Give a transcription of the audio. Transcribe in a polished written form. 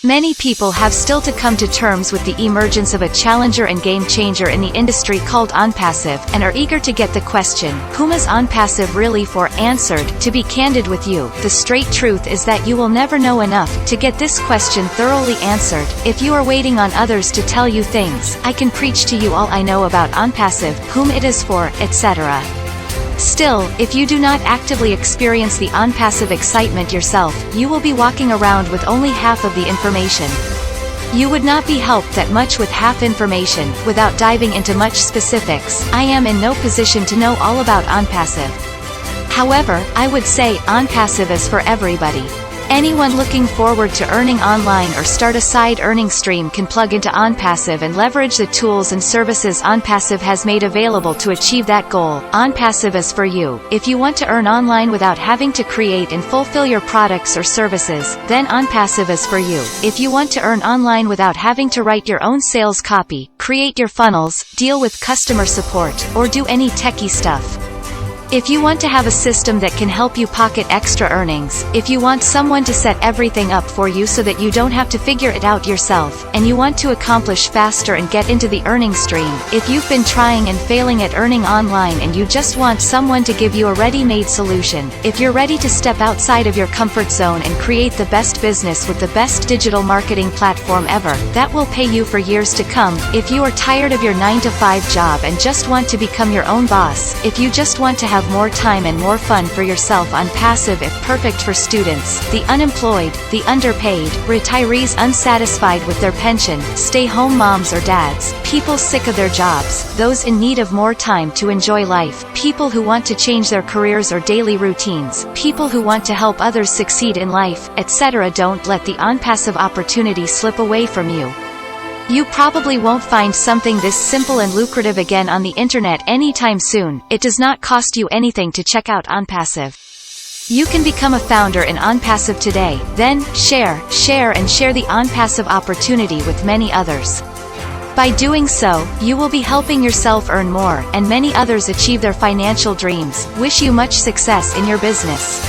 Many people have still to come to terms with the emergence of a challenger and game changer in the industry called Onpassive, and are eager to get the question, whom is Onpassive really for, answered. To be candid with you, the straight truth is that you will never know enough to get this question thoroughly answered. If you are waiting on others to tell you things, I can preach to you all I know about Onpassive, whom it is for, etc. Still, if you do not actively experience the Onpassive excitement yourself, you will be walking around with only half of the information. You would not be helped that much with half information. Without diving into much specifics, I am in no position to know all about Onpassive. However, I would say, Onpassive is for everybody. Anyone looking forward to earning online or start a side earning stream can plug into Onpassive and leverage the tools and services Onpassive has made available to achieve that goal. Onpassive is for you. If you want to earn online without having to create and fulfill your products or services, then Onpassive is for you. If you want to earn online without having to write your own sales copy, create your funnels, deal with customer support, or do any techie stuff. If you want to have a system that can help you pocket extra earnings, if you want someone to set everything up for you so that you don't have to figure it out yourself, and you want to accomplish faster and get into the earning stream, if you've been trying and failing at earning online and you just want someone to give you a ready-made solution, if you're ready to step outside of your comfort zone and create the best business with the best digital marketing platform ever, that will pay you for years to come, if you are tired of your 9-to-5 job and just want to become your own boss, if you just want to have more time and more fun for yourself, Onpassive is perfect for students, the unemployed, the underpaid, retirees unsatisfied with their pension, stay-home moms or dads, people sick of their jobs, those in need of more time to enjoy life, people who want to change their careers or daily routines, people who want to help others succeed in life, etc. Don't let the Onpassive opportunity slip away from you. You probably won't find something this simple and lucrative again on the internet anytime soon. It does not cost you anything to check out Onpassive. You can become a founder in Onpassive today, then, share the Onpassive opportunity with many others. By doing so, you will be helping yourself earn more, and many others achieve their financial dreams. Wish you much success in your business.